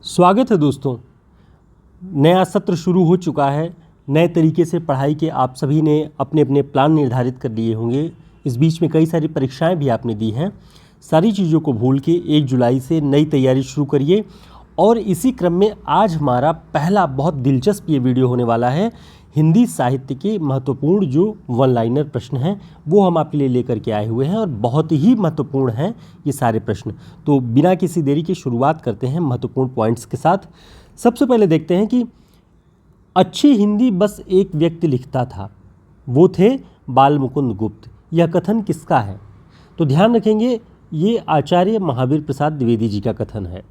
स्वागत है दोस्तों। नया सत्र शुरू हो चुका है। नए तरीके से पढ़ाई के आप सभी ने अपने अपने प्लान निर्धारित कर लिए होंगे। इस बीच में कई सारी परीक्षाएं भी आपने दी हैं। सारी चीज़ों को भूल के 1 जुलाई से नई तैयारी शुरू करिए। और इसी क्रम में आज हमारा पहला बहुत दिलचस्प ये वीडियो होने वाला है। हिंदी साहित्य के महत्वपूर्ण जो वन लाइनर प्रश्न हैं वो हम आपके लिए लेकर के आए हुए हैं और बहुत ही महत्वपूर्ण हैं ये सारे प्रश्न। तो बिना किसी देरी के शुरुआत करते हैं महत्वपूर्ण पॉइंट्स के साथ। सबसे पहले देखते हैं कि अच्छी हिंदी बस एक व्यक्ति लिखता था, वो थे बाल मुकुंद गुप्त। यह कथन किसका है? तो ध्यान रखेंगे ये आचार्य महावीर प्रसाद द्विवेदी जी का कथन है।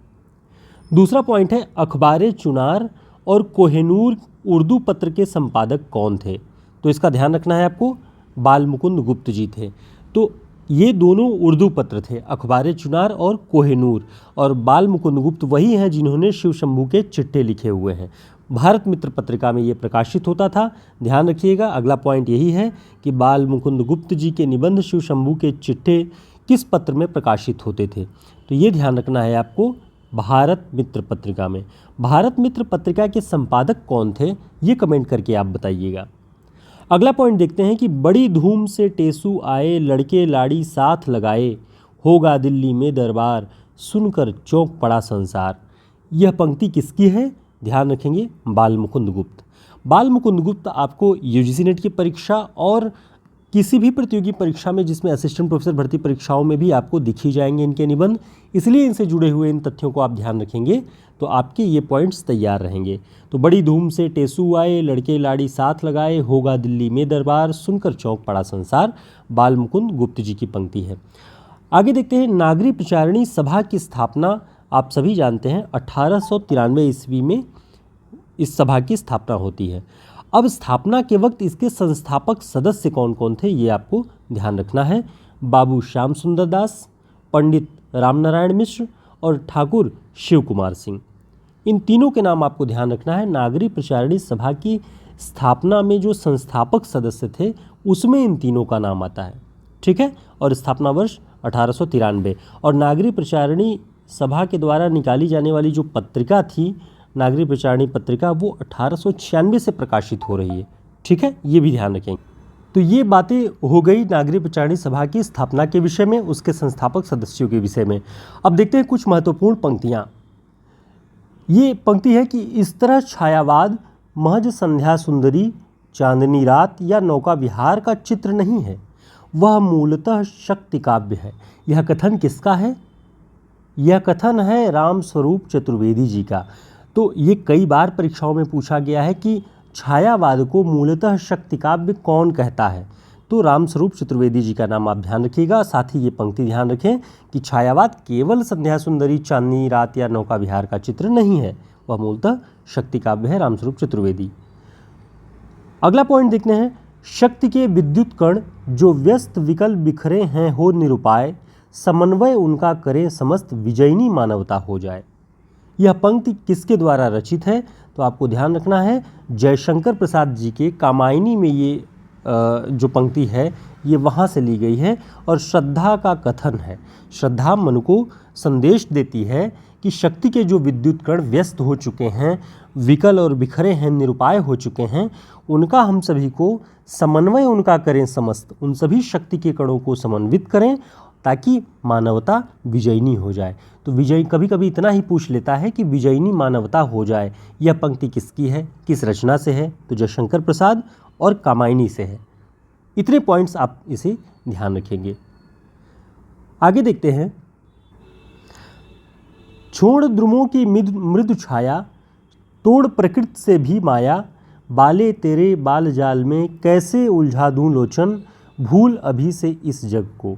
दूसरा पॉइंट है अखबारे चुनार और कोहिनूर उर्दू पत्र के संपादक कौन थे? तो इसका ध्यान रखना है आपको, बाल मुकुंद गुप्त जी थे। तो ये दोनों उर्दू पत्र थे, अखबारे चुनार और कोहिनूर। और बाल मुकुंद गुप्त वही हैं जिन्होंने शिव शंभू के चिट्ठे लिखे हुए हैं। भारत मित्र पत्रिका में ये प्रकाशित होता था। ध्यान रखिएगा, अगला पॉइंट यही है कि बाल मुकुंद गुप्त जी के निबंध शिव शंभू के चिट्ठे किस पत्र में प्रकाशित होते थे? तो ये ध्यान रखना है आपको, भारत मित्र पत्रिका में। भारत मित्र पत्रिका के संपादक कौन थे ये कमेंट करके आप बताइएगा। अगला पॉइंट देखते हैं कि बड़ी धूम से टेसू आए, लड़के लाड़ी साथ लगाए, होगा दिल्ली में दरबार, सुनकर चौंक पड़ा संसार। यह पंक्ति किसकी है? ध्यान रखेंगे, बाल मुकुंद गुप्त। बाल मुकुंद गुप्त आपको यूजीसी नेट की परीक्षा और किसी भी प्रतियोगी परीक्षा में जिसमें असिस्टेंट प्रोफेसर भर्ती परीक्षाओं में भी आपको दिखी जाएंगे इनके निबंध। इसलिए इनसे जुड़े हुए इन तथ्यों को आप ध्यान रखेंगे तो आपके ये पॉइंट्स तैयार रहेंगे। तो बड़ी धूम से टेसू आए, लड़के लाड़ी साथ लगाए, होगा दिल्ली में दरबार, सुनकर चौंक पड़ा संसार, बाल मुकुंद गुप्त जी की पंक्ति है। आगे देखते हैं, नागरी प्रचारिणी सभा की स्थापना आप सभी जानते हैं 1893 ईस्वी में इस सभा की स्थापना होती है। अब स्थापना के वक्त इसके संस्थापक सदस्य कौन कौन थे ये आपको ध्यान रखना है। बाबू श्याम सुंदर दास, पंडित रामनारायण मिश्र और ठाकुर शिव कुमार सिंह। इन तीनों के नाम आपको ध्यान रखना है। नागरी प्रचारिणी सभा की स्थापना में जो संस्थापक सदस्य थे उसमें इन तीनों का नाम आता है, ठीक है। और स्थापना वर्ष 1893। और नागरी प्रचारिणी सभा के द्वारा निकाली जाने वाली जो पत्रिका थी, नागरी प्रचारिणी पत्रिका, वो 1896 से प्रकाशित हो रही है, ठीक है, ये भी ध्यान रखेंगे। तो ये बातें हो गई नागरी प्रचारिणी सभा की स्थापना के विषय में, उसके संस्थापक सदस्यों के विषय में। अब देखते हैं कुछ महत्वपूर्ण पंक्तियाँ। ये पंक्ति है कि इस तरह छायावाद महज संध्या सुंदरी, चांदनी रात या नौका विहार का चित्र नहीं है, वह मूलतः शक्ति काव्य है। यह कथन किसका है? यह कथन है राम स्वरूप चतुर्वेदी जी का। तो ये कई बार परीक्षाओं में पूछा गया है कि छायावाद को मूलतः शक्ति काव्य कौन कहता है? तो रामस्वरूप चतुर्वेदी जी का नाम आप ध्यान रखिएगा। साथ ही ये पंक्ति ध्यान रखें कि छायावाद केवल संध्या सुंदरी, चांदनी रात या नौका विहार का चित्र नहीं है, वह मूलतः शक्ति काव्य है, रामस्वरूप चतुर्वेदी। अगला पॉइंट देखते हैं, शक्ति के विद्युत कण जो व्यस्त विकल बिखरे हैं हो निरुपाय, समन्वय उनका करें समस्त विजयिनी मानवता हो जाए। यह पंक्ति किसके द्वारा रचित है? तो आपको ध्यान रखना है, जयशंकर प्रसाद जी के कामायनी में ये जो पंक्ति है ये वहाँ से ली गई है और श्रद्धा का कथन है। श्रद्धा मन को संदेश देती है कि शक्ति के जो विद्युत कण व्यस्त हो चुके हैं, विकल और बिखरे हैं, निरुपाय हो चुके हैं, उनका हम सभी को समन्वय उनका करें समस्त, उन सभी शक्ति के कणों को समन्वित करें ताकि मानवता विजयिनी हो जाए। तो विजय कभी कभी इतना ही पूछ लेता है कि विजयिनी मानवता हो जाए, यह पंक्ति किसकी है, किस रचना से है? तो जयशंकर प्रसाद और कामायनी से है। इतने पॉइंट्स आप इसे ध्यान रखेंगे। आगे देखते हैं, छोड़ द्रुमों की मृदु छाया, तोड़ प्रकृति से भी माया, बाले तेरे बाल जाल में कैसे उलझा दूं लोचन, भूल अभी से इस जग को।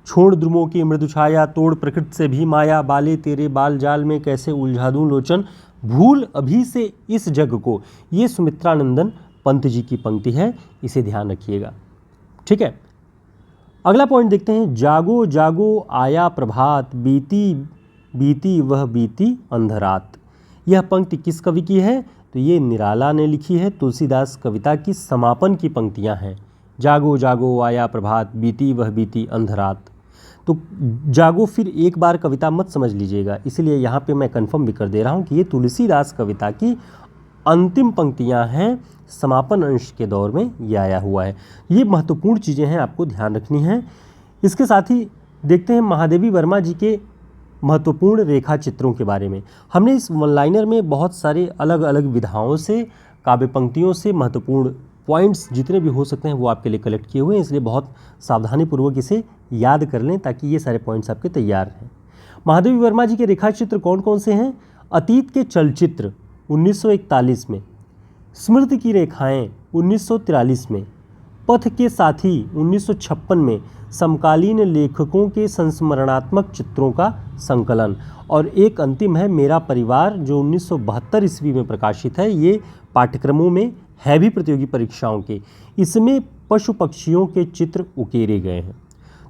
छोड़ द्रुमों की मृदु छाया, तोड़ प्रकृति से भी माया, बाले तेरे बाल जाल में कैसे उलझा दूं लोचन, भूल अभी से इस जग को। ये सुमित्रानंदन पंत जी की पंक्ति है, इसे ध्यान रखिएगा, ठीक है। अगला पॉइंट देखते हैं, जागो जागो आया प्रभात, बीती बीती वह बीती अंधरात। यह पंक्ति किस कवि की है? तो ये निराला ने लिखी है, तुलसीदास कविता की समापन की पंक्तियां हैं। जागो जागो आया प्रभात, बीती वह बीती अंधरात। तो जागो फिर एक बार कविता मत समझ लीजिएगा, इसलिए यहाँ पे मैं कंफर्म भी कर दे रहा हूँ कि ये तुलसीदास कविता की अंतिम पंक्तियाँ हैं, समापन अंश के दौर में ये आया हुआ है। ये महत्वपूर्ण चीज़ें हैं, आपको ध्यान रखनी हैं। इसके साथ ही देखते हैं महादेवी वर्मा जी के महत्वपूर्ण रेखा चित्रों के बारे में। हमने इस वन लाइनर में बहुत सारे अलग अलग विधाओं से, काव्य पंक्तियों से महत्वपूर्ण पॉइंट्स जितने भी हो सकते हैं वो आपके लिए कलेक्ट किए हुए हैं, इसलिए बहुत सावधानीपूर्वक इसे याद कर लें ताकि ये सारे पॉइंट्स आपके तैयार रहें। महादेवी वर्मा जी के रेखा चित्र कौन कौन से हैं? अतीत के चलचित्र 1941 में, स्मृति की रेखाएं 1943 में, पथ के साथी 1956 में, समकालीन लेखकों के संस्मरणात्मक चित्रों का संकलन, और एक अंतिम है मेरा परिवार जो 1972 ईस्वी में प्रकाशित है। ये पाठ्यक्रमों में है भी प्रतियोगी परीक्षाओं के। इसमें पशु पक्षियों के चित्र उकेरे गए हैं।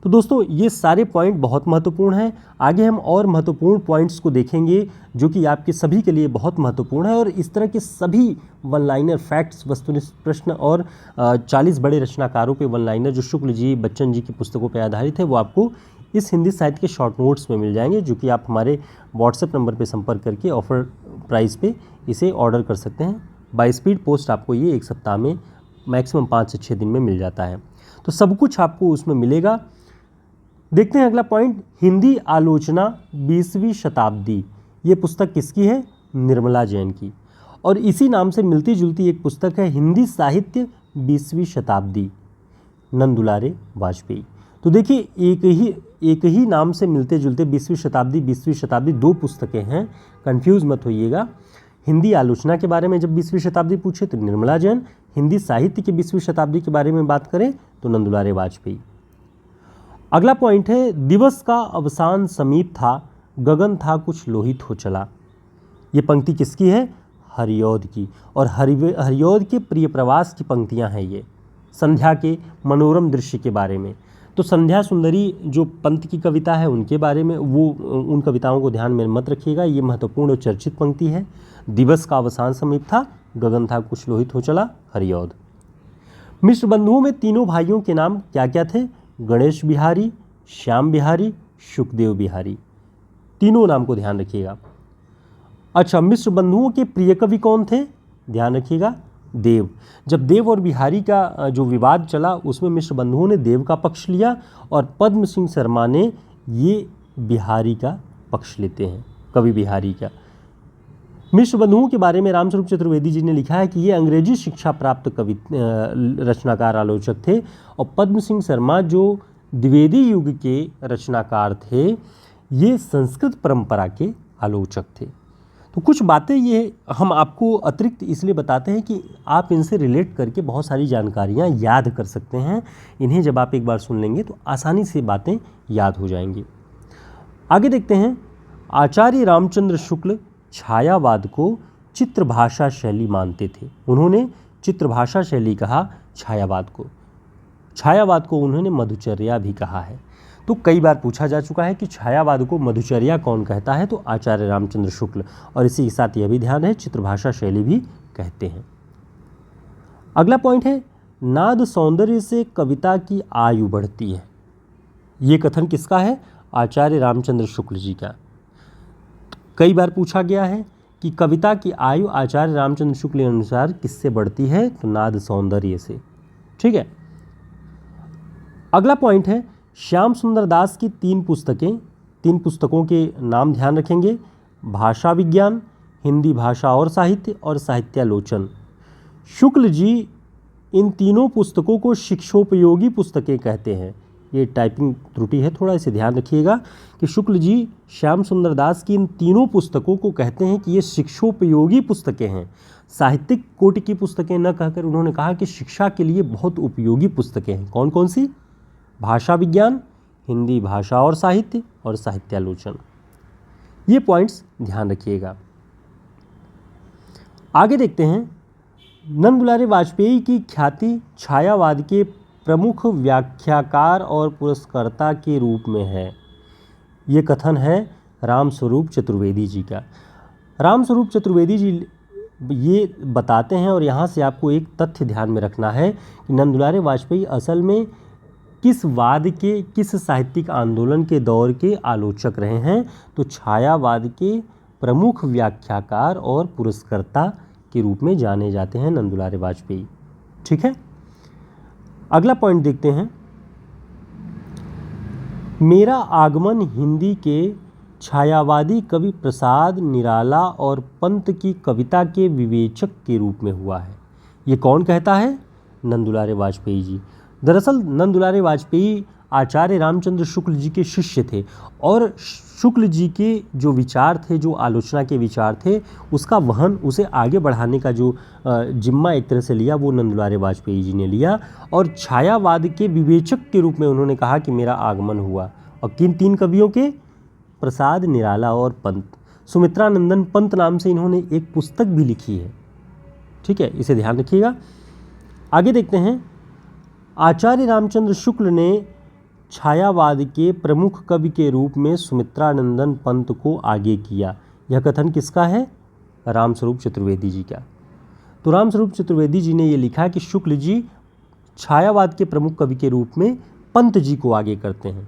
तो दोस्तों ये सारे पॉइंट बहुत महत्वपूर्ण हैं। आगे हम और महत्वपूर्ण पॉइंट्स को देखेंगे जो कि आपके सभी के लिए बहुत महत्वपूर्ण है, और इस तरह के सभी वन लाइनर फैक्ट्स, वस्तुनिष्ठ प्रश्न और 40 बड़े रचनाकारों पे वन लाइनर जो शुक्ल जी, बच्चन जी की पुस्तकों पर आधारित है, वो आपको इस हिंदी साहित्य के शॉर्ट नोट्स में मिल जाएंगे, जो कि आप हमारे व्हाट्सएप नंबर पर संपर्क करके ऑफर प्राइस पे इसे ऑर्डर कर सकते हैं। बाय स्पीड पोस्ट आपको ये 1 सप्ताह में मैक्सिमम 5 से 6 दिन में मिल जाता है। तो सब कुछ आपको उसमें मिलेगा। देखते हैं अगला पॉइंट, हिंदी आलोचना 20वीं शताब्दी। ये पुस्तक किसकी है? निर्मला जैन की। और इसी नाम से मिलती जुलती एक पुस्तक है हिंदी साहित्य 20वीं शताब्दी, नंदुलारे वाजपेयी। तो देखिए एक ही नाम से मिलते जुलते 20वीं शताब्दी 2 पुस्तकें हैं, कंफ्यूज मत होइएगा। हिंदी आलोचना के बारे में जब 20वीं शताब्दी पूछे तो निर्मला जैन, हिंदी साहित्य की 20वीं शताब्दी के बारे में बात करें तो नंदुलारे वाजपेयी। अगला पॉइंट है, दिवस का अवसान समीप था, गगन था कुछ लोहित हो चला। ये पंक्ति किसकी है? हरिऔध की। और हरिऔध के प्रिय प्रवास की पंक्तियां हैं ये, संध्या के मनोरम दृश्य के बारे में। तो संध्या सुंदरी जो पंत की कविता है उनके बारे में, वो उन कविताओं को ध्यान में मत रखिएगा, ये महत्वपूर्ण और चर्चित पंक्ति है। दिवस का अवसान समीप था, गगन था कुछ लोहित हो चला, हरिऔध। मिश्र बंधुओं में तीनों भाइयों के नाम क्या क्या थे? गणेश बिहारी, श्याम बिहारी, सुखदेव बिहारी। तीनों नाम को ध्यान रखिएगा। अच्छा, मिश्र बंधुओं के प्रिय कवि कौन थे? ध्यान रखिएगा, देव। जब देव और बिहारी का जो विवाद चला उसमें मिश्र बंधुओं ने देव का पक्ष लिया और पद्म सिंह शर्मा ने ये बिहारी का पक्ष लेते हैं, कवि बिहारी का। मिश्र बंधुओं के बारे में रामस्वरूप चतुर्वेदी जी ने लिखा है कि ये अंग्रेजी शिक्षा प्राप्त कवि रचनाकार आलोचक थे, और पद्म सिंह शर्मा जो द्विवेदी युग के रचनाकार थे, ये संस्कृत परंपरा के आलोचक थे। तो कुछ बातें ये हम आपको अतिरिक्त इसलिए बताते हैं कि आप इनसे रिलेट करके बहुत सारी जानकारियाँ याद कर सकते हैं। इन्हें जब आप एक बार सुन लेंगे तो आसानी से बातें याद हो जाएंगी। आगे देखते हैं, आचार्य रामचंद्र शुक्ल छायावाद को चित्रभाषा शैली मानते थे। उन्होंने चित्रभाषा शैली कहा छायावाद को उन्होंने मधुचर्या भी कहा है। तो कई बार पूछा जा चुका है कि छायावाद को मधुचर्या कौन कहता है, तो आचार्य रामचंद्र शुक्ल, और इसी के साथ यह भी ध्यान है चित्रभाषा शैली भी कहते हैं। अगला पॉइंट है, नाद सौंदर्य से कविता की आयु बढ़ती है। ये कथन किसका है? आचार्य रामचंद्र शुक्ल जी का। कई बार पूछा गया है कि कविता की आयु आचार्य रामचंद्र शुक्ल के अनुसार किससे बढ़ती है, तो नाद सौंदर्य से। ठीक है। अगला पॉइंट है, श्याम सुंदर दास की 3 पुस्तकों के नाम ध्यान रखेंगे, भाषा विज्ञान, हिंदी भाषा और साहित्यालोचन। शुक्ल जी इन तीनों पुस्तकों को शिक्षोपयोगी पुस्तकें कहते हैं। ये टाइपिंग त्रुटि है, थोड़ा इसे ध्यान रखिएगा कि शुक्ल जी श्याम सुंदर दास की इन तीनों पुस्तकों को कहते हैं कि ये शिक्षोपयोगी पुस्तकें हैं। साहित्यिक कोटि की पुस्तकें न कहकर उन्होंने कहा कि शिक्षा के लिए बहुत उपयोगी पुस्तकें हैं। कौन कौन सी? भाषा विज्ञान, हिंदी भाषा और साहित्यालोचन। ये पॉइंट्स ध्यान रखिएगा। आगे देखते हैं, नंदुलारे वाजपेयी की ख्याति छायावाद के प्रमुख व्याख्याकार और पुरस्कर्ता के रूप में है। ये कथन है रामस्वरूप चतुर्वेदी जी का। रामस्वरूप चतुर्वेदी जी ये बताते हैं, और यहाँ से आपको एक तथ्य ध्यान में रखना है कि नंदुलारे वाजपेयी असल में किस वाद के, किस साहित्यिक आंदोलन के दौर के आलोचक रहे हैं? तो छायावाद के प्रमुख व्याख्याकार और पुरस्कर्ता के रूप में जाने जाते हैं नंदुलारे वाजपेयी। ठीक है, अगला पॉइंट देखते हैं। मेरा आगमन हिंदी के छायावादी कवि प्रसाद निराला और पंत की कविता के विवेचक के रूप में हुआ है। ये कौन कहता है? नंदुलारे वाजपेयी जी। दरअसल नंदुलारे वाजपेयी आचार्य रामचंद्र शुक्ल जी के शिष्य थे और शुक्ल जी के जो विचार थे, जो आलोचना के विचार थे, उसका वहन, उसे आगे बढ़ाने का जो जिम्मा एक तरह से लिया, वो नंदुलारे वाजपेयी जी ने लिया और छायावाद के विवेचक के रूप में उन्होंने कहा कि मेरा आगमन हुआ। और किन तीन कवियों के? प्रसाद निराला और पंत। सुमित्रानंदन पंत नाम से इन्होंने एक पुस्तक भी लिखी है। ठीक है, इसे ध्यान रखिएगा। आगे देखते हैं। आचार्य रामचंद्र शुक्ल ने छायावाद के प्रमुख कवि के रूप में सुमित्रानंदन पंत को आगे किया। यह कथन किसका है? रामस्वरूप चतुर्वेदी जी का। तो रामस्वरूप चतुर्वेदी जी ने यह लिखा कि शुक्ल जी छायावाद के प्रमुख कवि के रूप में पंत जी को आगे करते हैं।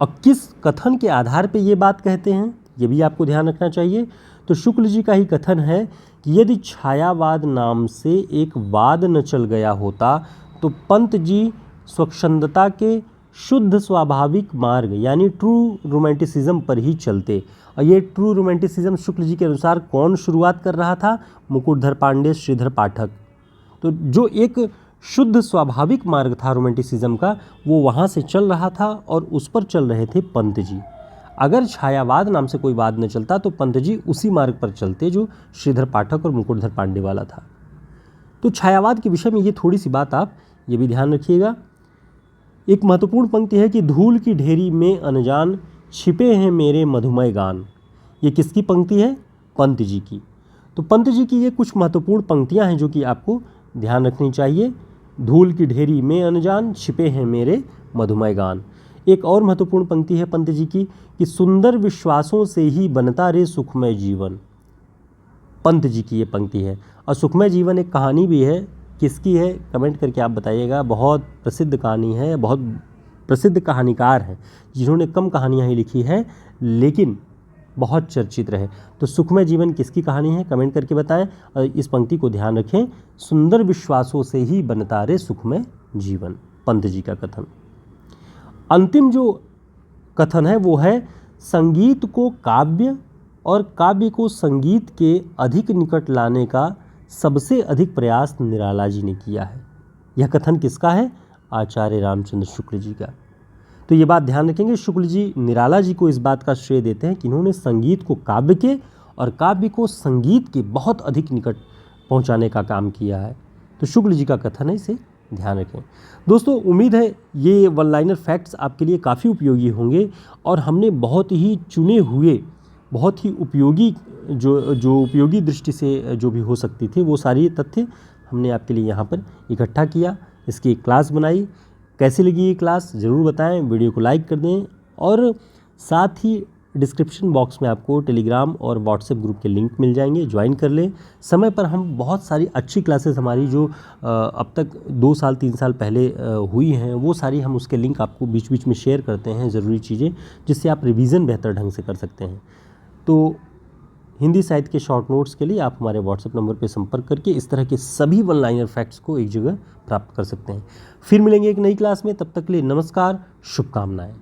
और किस कथन के आधार पर ये बात कहते हैं, ये भी आपको ध्यान रखना चाहिए। तो शुक्ल जी का ही कथन है कि यदि छायावाद नाम से एक वाद न चल गया होता तो पंत जी स्वच्छंदता के शुद्ध स्वाभाविक मार्ग यानी ट्रू रोमांटिसिज्म पर ही चलते। और ये ट्रू रोमांटिसिज्म शुक्ल जी के अनुसार कौन शुरुआत कर रहा था? मुकुटधर पांडे, श्रीधर पाठक। तो जो एक शुद्ध स्वाभाविक मार्ग था रोमांटिसिज्म का, वो वहाँ से चल रहा था और उस पर चल रहे थे पंत जी। अगर छायावाद नाम से कोई वाद न चलता तो पंत जी उसी मार्ग पर चलते जो श्रीधर पाठक और मुकुटधर पांडे वाला था। तो छायावाद के विषय में ये थोड़ी सी बात आप ये भी ध्यान रखिएगा। एक महत्वपूर्ण पंक्ति है कि धूल की ढेरी में अनजान छिपे हैं मेरे मधुमय गान। ये किसकी पंक्ति है? पंत जी की। तो पंत जी की ये कुछ महत्वपूर्ण पंक्तियां हैं जो कि आपको ध्यान रखनी चाहिए। धूल की ढेरी में अनजान छिपे हैं मेरे मधुमय गान। एक और महत्वपूर्ण पंक्ति है पंत जी की कि सुंदर विश्वासों से ही बनता रे सुखमय जीवन। पंत जी की ये पंक्ति है। और सुखमय जीवन एक कहानी भी है। किसकी है? कमेंट करके आप बताइएगा। बहुत प्रसिद्ध कहानी है, बहुत प्रसिद्ध कहानीकार हैं जिन्होंने कम कहानियाँ ही लिखी है लेकिन बहुत चर्चित रहे। तो सुखमय जीवन किसकी कहानी है? कमेंट करके बताएं। और इस पंक्ति को ध्यान रखें, सुंदर विश्वासों से ही बनता रे सुखमय जीवन, पंत जी का कथन। अंतिम जो कथन है वो है संगीत को काव्य और काव्य को संगीत के अधिक निकट लाने का सबसे अधिक प्रयास निराला जी ने किया है। यह कथन किसका है? आचार्य रामचंद्र शुक्ल जी का। तो ये बात ध्यान रखेंगे, शुक्ल जी निराला जी को इस बात का श्रेय देते हैं कि इन्होंने संगीत को काव्य के और काव्य को संगीत के बहुत अधिक निकट पहुंचाने का काम किया है। तो शुक्ल जी का कथन है, इसे ध्यान रखें। दोस्तों, उम्मीद है ये वन लाइनर फैक्ट्स आपके लिए काफ़ी उपयोगी होंगे और हमने बहुत ही चुने हुए, बहुत ही उपयोगी जो उपयोगी दृष्टि से जो भी हो सकती थी वो सारी तथ्य हमने आपके लिए यहाँ पर इकट्ठा किया, इसकी एक क्लास बनाई। कैसी लगी ये क्लास ज़रूर बताएं, वीडियो को लाइक कर दें और साथ ही डिस्क्रिप्शन बॉक्स में आपको टेलीग्राम और व्हाट्सएप ग्रुप के लिंक मिल जाएंगे, ज्वाइन कर लें। समय पर हम बहुत सारी अच्छी क्लासेस हमारी जो अब तक 2 साल 3 साल पहले हुई हैं वो सारी हम उसके लिंक आपको बीच बीच में शेयर करते हैं, ज़रूरी चीज़ें जिससे आप रिवीजन बेहतर ढंग से कर सकते हैं। तो हिंदी साहित्य के शॉर्ट नोट्स के लिए आप हमारे व्हाट्सएप नंबर पर संपर्क करके इस तरह के सभी वन लाइनर फैक्ट्स को एक जगह प्राप्त कर सकते हैं। फिर मिलेंगे एक नई क्लास में, तब तक के लिए नमस्कार, शुभकामनाएं।